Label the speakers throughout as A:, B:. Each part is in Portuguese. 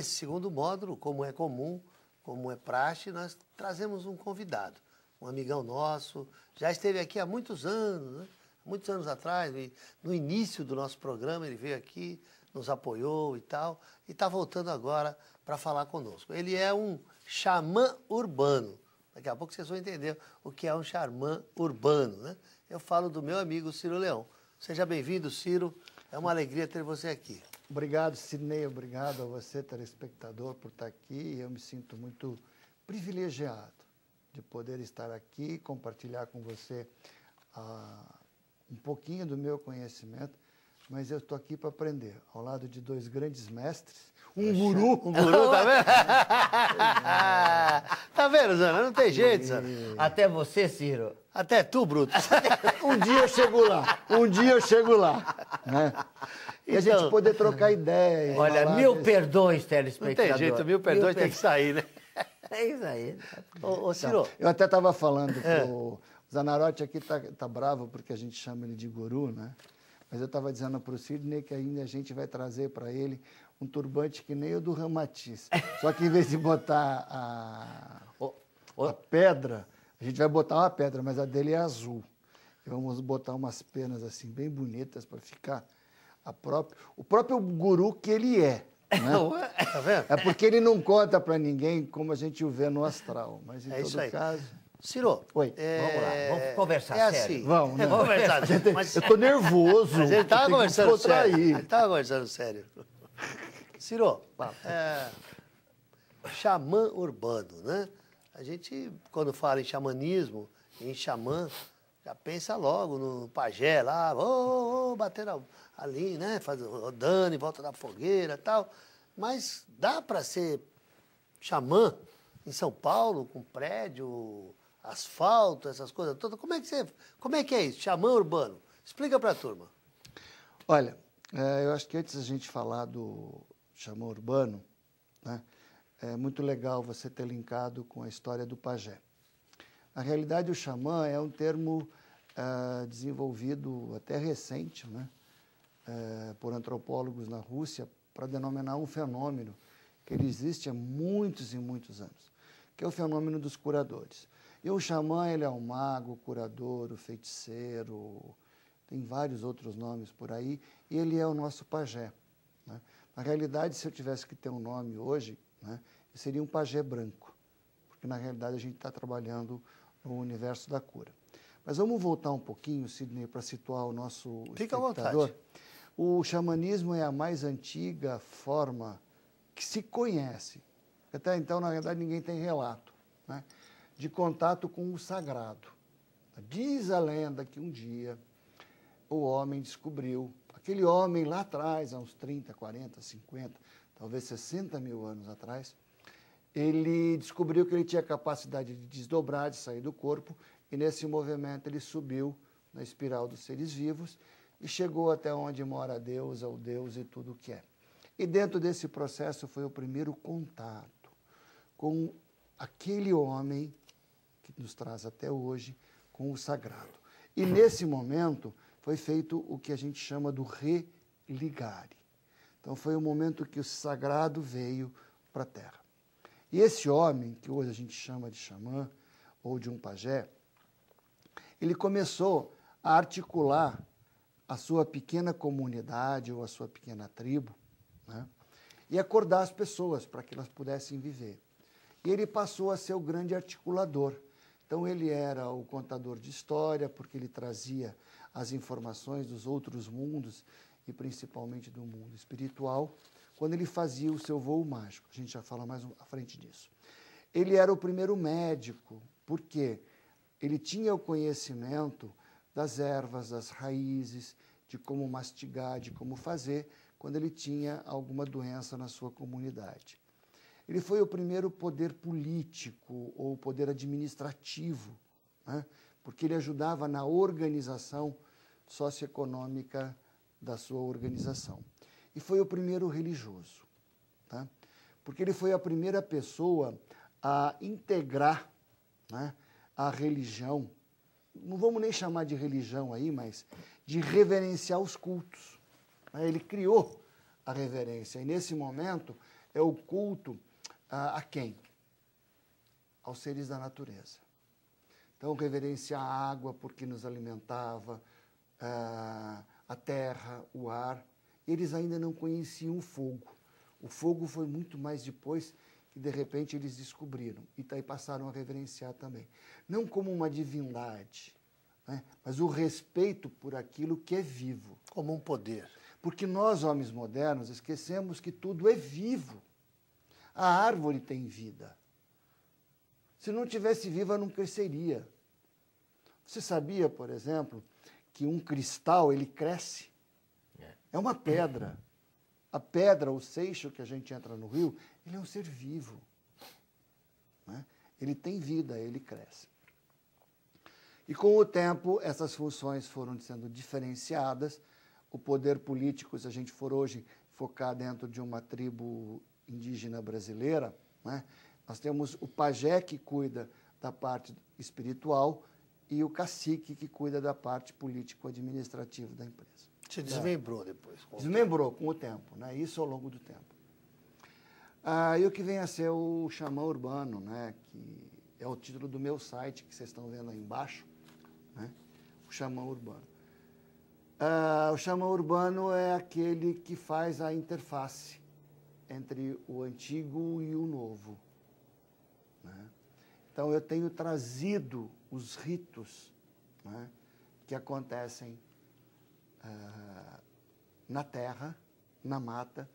A: nesse segundo módulo, como é comum, como é praxe, nós trazemos um convidado, um amigão nosso, já esteve aqui há muitos anos, né? Muitos anos atrás, no início do nosso programa, ele veio aqui, nos apoiou e tal, e está voltando agora para falar conosco. Ele é um xamã urbano. Daqui a pouco vocês vão entender o que é um xamã urbano, né? Eu falo do meu amigo Ciro Leão. Seja bem-vindo, Ciro. É uma alegria ter você aqui.
B: Obrigado, Sidney. Obrigado a você, telespectador, por estar aqui. Eu me sinto muito privilegiado de poder estar aqui e compartilhar com você um pouquinho do meu conhecimento, mas eu estou aqui para aprender, ao lado de dois grandes mestres, um guru.
A: Um guru, tá vendo? Tá vendo, Zana? Não tem jeito, Zana.
C: Até você, Ciro.
A: Até tu, Bruto.
B: Um dia eu chego lá, né? E a gente poder trocar ideias.
C: Olha, mil perdões, telespectador.
A: Não tem jeito, mil perdões tem que sair, né?
C: É isso aí.
A: Ô, Ciro.
B: Então, eu até estava falando pro Zanarotti aqui, tá bravo porque a gente chama ele de guru, né? Mas eu estava dizendo para o Sidney que ainda a gente vai trazer para ele um turbante que nem o do Ramatiz. Só que em vez de botar a pedra, a gente vai botar uma pedra, mas a dele é azul. E vamos botar umas penas assim bem bonitas para ficar o próprio guru que ele é. Né?
A: Tá vendo?
B: É porque ele não conta para ninguém como a gente o vê no astral. Mas em todo caso...
A: Ciro,
B: oi.
C: Vamos lá, vamos conversar sério.
A: Assim,
B: vamos, né?
A: Vamos conversar sério. Mas
B: eu estou nervoso.
A: ele estava conversando sério.
B: Ele
A: estava conversando sério. Ciro, xamã urbano, né? A gente, quando fala em xamanismo, em xamã, já pensa logo no pajé lá, bater ali, né? Rodando em volta da fogueira e tal. Mas dá para ser xamã em São Paulo, com prédio, asfalto, essas coisas todas? Como é que é isso, xamã urbano? Explica para a turma.
B: Olha, eu acho que antes da gente falar do xamã urbano, né, é muito legal você ter linkado com a história do pajé. Na realidade, o xamã é um termo desenvolvido até recente, né, por antropólogos na Rússia, para denominar um fenômeno que ele existe há muitos e muitos anos, que é o fenômeno dos curadores. E o xamã, ele é o mago, o curador, o feiticeiro, tem vários outros nomes por aí, e ele é o nosso pajé. Né? Na realidade, se eu tivesse que ter um nome hoje, né, seria um pajé branco, porque na realidade a gente está trabalhando no universo da cura. Mas vamos voltar um pouquinho, Sidney, para situar o nosso
A: Fica
B: espectador.
A: à vontade.
B: O xamanismo é a mais antiga forma que se conhece. Até então, na verdade, ninguém tem relato, né, de contato com o sagrado. Diz a lenda que um dia o homem descobriu, aquele homem lá atrás, há uns 30, 40, 50, talvez 60 mil anos atrás, ele descobriu que ele tinha capacidade de desdobrar, de sair do corpo, e nesse movimento ele subiu na espiral dos seres vivos e chegou até onde mora Deus, o Deus e tudo o que é. E dentro desse processo foi o primeiro contato com aquele homem que nos traz até hoje com o sagrado. E nesse momento foi feito o que a gente chama do religare. Então foi o momento que o sagrado veio para a Terra. E esse homem, que hoje a gente chama de xamã ou de um pajé, ele começou a articular a sua pequena comunidade ou a sua pequena tribo, né, e acordar as pessoas para que elas pudessem viver. E ele passou a ser o grande articulador. Então ele era o contador de história, porque ele trazia as informações dos outros mundos, e principalmente do mundo espiritual, quando ele fazia o seu voo mágico. A gente já fala mais à frente disso. Ele era o primeiro médico, porque ele tinha o conhecimento das ervas, das raízes, de como mastigar, de como fazer, quando ele tinha alguma doença na sua comunidade. Ele foi o primeiro poder político ou poder administrativo, né, porque ele ajudava na organização socioeconômica da sua organização. E foi o primeiro religioso, tá? Porque ele foi a primeira pessoa a integrar, né, a religião, não vamos nem chamar de religião aí, mas de reverenciar os cultos. Ele criou a reverência, e nesse momento é o culto a quem? Aos seres da natureza. Então, reverenciar a água porque nos alimentava, a terra, o ar. Eles ainda não conheciam o fogo. O fogo foi muito mais depois que, de repente, eles descobriram. E daí passaram a reverenciar também. Não como uma divindade, né? Mas o respeito por aquilo que é vivo.
A: Como um poder.
B: Porque nós, homens modernos, esquecemos que tudo é vivo. A árvore tem vida. Se não tivesse viva, não cresceria. Você sabia, por exemplo, que um cristal, ele cresce? É uma pedra. A pedra, o seixo que a gente entra no rio, ele é um ser vivo. Né? Ele tem vida, ele cresce. E com o tempo, essas funções foram sendo diferenciadas. O poder político, se a gente for hoje focar dentro de uma tribo indígena brasileira, né? Nós temos o pajé que cuida da parte espiritual e o cacique que cuida da parte político-administrativa da empresa.
A: Se desmembrou depois.
B: Desmembrou com o tempo, né? Isso ao longo do tempo. E o que vem a ser o xamã urbano, né? Que é o título do meu site, que vocês estão vendo aí embaixo, né? O xamã urbano. O xamã urbano é aquele que faz a interface entre o antigo e o novo. Né? Então, eu tenho trazido os ritos, né, que acontecem na terra, na mata,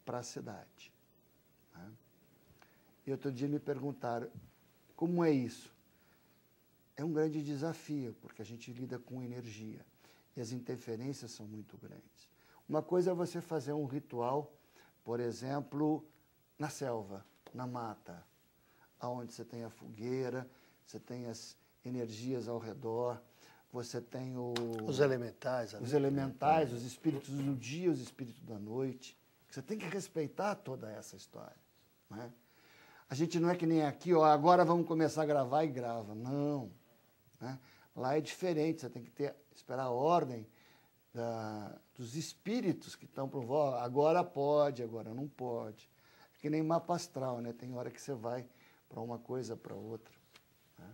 B: para a cidade. Né? E outro dia me perguntaram, como é isso? É um grande desafio, porque a gente lida com energia e as interferências são muito grandes. Uma coisa é você fazer um ritual, por exemplo, na selva, na mata, onde você tem a fogueira, você tem as energias ao redor, você tem
A: os elementais.
B: Os elementais, os espíritos do dia, os espíritos da noite. Você tem que respeitar toda essa história. Né? A gente não é que nem aqui, ó, agora vamos começar a gravar e grava. Não. Né? Lá é diferente, você tem que esperar a ordem dos espíritos que estão por volta. Agora pode, agora não pode. É que nem mapa astral, né? Tem hora que você vai para uma coisa, para outra. Né?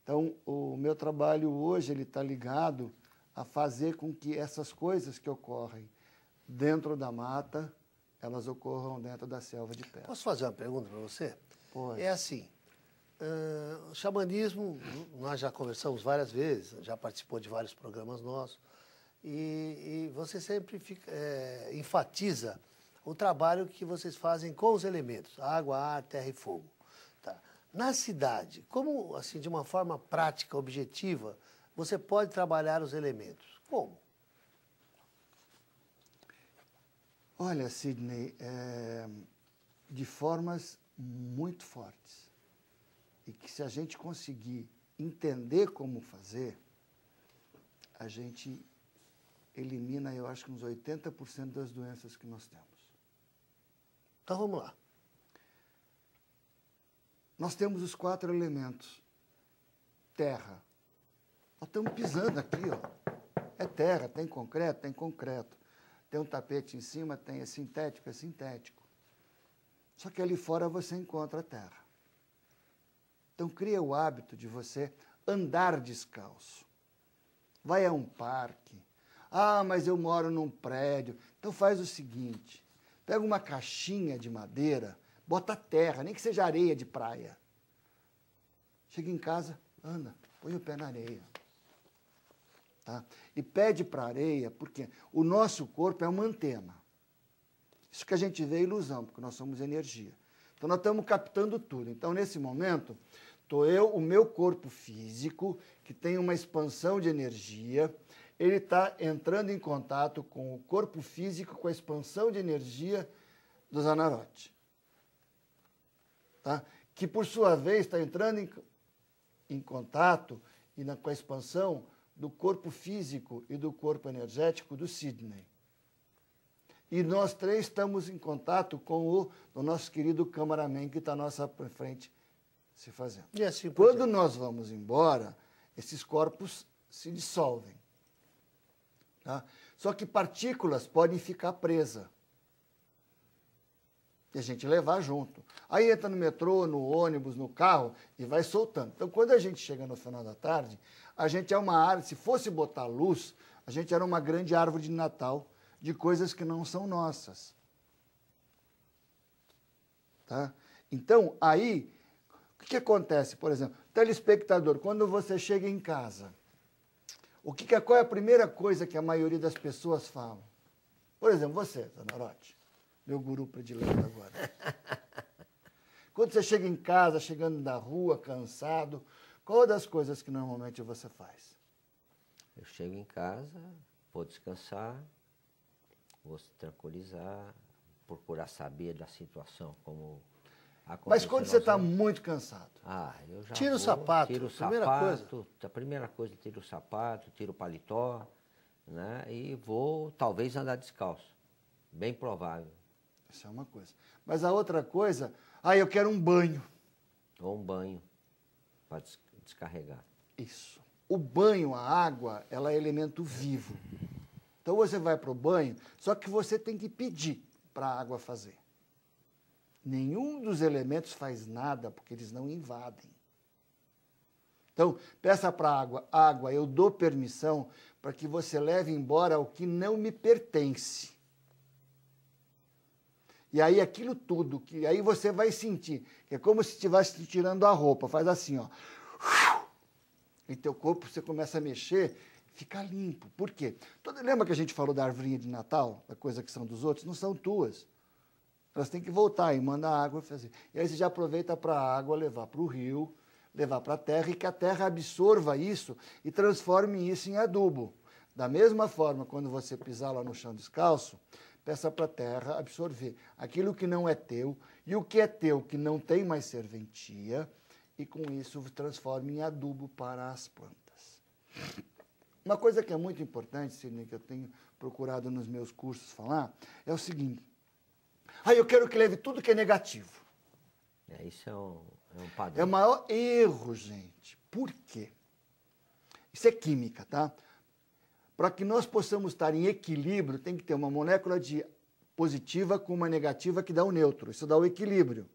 B: Então, o meu trabalho hoje ele está ligado a fazer com que essas coisas que ocorrem dentro da mata, elas ocorram dentro da selva de pedra.
A: Posso fazer uma pergunta para você?
B: Pode.
A: É assim, o xamanismo, nós já conversamos várias vezes, já participou de vários programas nossos, e você sempre enfatiza o trabalho que vocês fazem com os elementos, água, ar, terra e fogo. Tá. Na cidade, como, assim, de uma forma prática, objetiva, você pode trabalhar os elementos? Como?
B: Olha, Sidney, de formas muito fortes. E que se a gente conseguir entender como fazer, a gente elimina, eu acho que uns 80% das doenças que nós temos.
A: Então vamos lá.
B: Nós temos os 4 elementos. Terra. Nós estamos pisando aqui, ó. É terra, tem concreto, tem concreto. Tem um tapete em cima, é sintético, é sintético. Só que ali fora você encontra a terra. Então cria o hábito de você andar descalço. Vai a um parque. Ah, mas eu moro num prédio. Então faz o seguinte, pega uma caixinha de madeira, bota terra, nem que seja areia de praia. Chega em casa, anda, põe o pé na areia. Tá? E pede para a areia, porque o nosso corpo é uma antena. Isso que a gente vê é ilusão, porque nós somos energia. Então, nós estamos captando tudo. Então, nesse momento, estou o meu corpo físico, que tem uma expansão de energia, ele está entrando em contato com o corpo físico, com a expansão de energia do Zanarote. Tá? Que, por sua vez, está entrando em contato com a expansão do corpo físico e do corpo energético do Sidney. E nós 3 estamos em contato com o nosso querido cameraman que está à nossa frente se fazendo.
A: E assim,
B: quando nós vamos embora, esses corpos se dissolvem. Tá? Só que partículas podem ficar presas. E a gente levar junto. Aí entra no metrô, no ônibus, no carro e vai soltando. Então, quando a gente chega no final da tarde, a gente é uma árvore, se fosse botar luz, a gente era uma grande árvore de Natal de coisas que não são nossas. Tá? Então, aí, o que acontece, por exemplo? Telespectador, quando você chega em casa, qual é a primeira coisa que a maioria das pessoas falam? Por exemplo, você, Zanorotti, meu guru predileto agora. Quando você chega em casa, chegando da rua, cansado, qual das coisas que normalmente você faz?
C: Eu chego em casa, vou descansar, vou se tranquilizar, procurar saber da situação, como aconteceu.
B: Mas quando você está muito cansado?
C: Eu já
A: tira o sapato,
C: tiro o
A: primeira
C: sapato,
A: coisa.
C: a primeira coisa, tiro o sapato, tiro o paletó, né? E vou, talvez, andar descalço. Bem provável.
B: Isso é uma coisa. Mas a outra coisa, eu quero um banho.
C: Ou um banho, para descarregar.
B: Isso. O banho, a água, ela é elemento vivo. Então você vai para o banho, só que você tem que pedir para a água fazer. Nenhum dos elementos faz nada, porque eles não invadem. Então, peça para a água, eu dou permissão para que você leve embora o que não me pertence. E aí aquilo tudo, que aí você vai sentir, que é como se estivesse tirando a roupa, faz assim, ó. E teu corpo, você começa a mexer, fica limpo. Por quê? Lembra que a gente falou da arvorinha de Natal, da coisa que são dos outros? Não são tuas. Elas têm que voltar e mandar a água fazer. E aí você já aproveita para a água levar para o rio, levar para a terra, e que a terra absorva isso e transforme isso em adubo. Da mesma forma, quando você pisar lá no chão descalço, peça para a terra absorver aquilo que não é teu, e o que é teu, que não tem mais serventia, e com isso transforme em adubo para as plantas. Uma coisa que é muito importante, Sidney, que eu tenho procurado nos meus cursos falar, é o seguinte: eu quero que leve tudo que é negativo.
C: Isso é um padrão.
B: É o maior erro, gente. Por quê? Isso é química, tá? Para que nós possamos estar em equilíbrio, tem que ter uma molécula de positiva com uma negativa que dá o neutro. Isso dá o equilíbrio.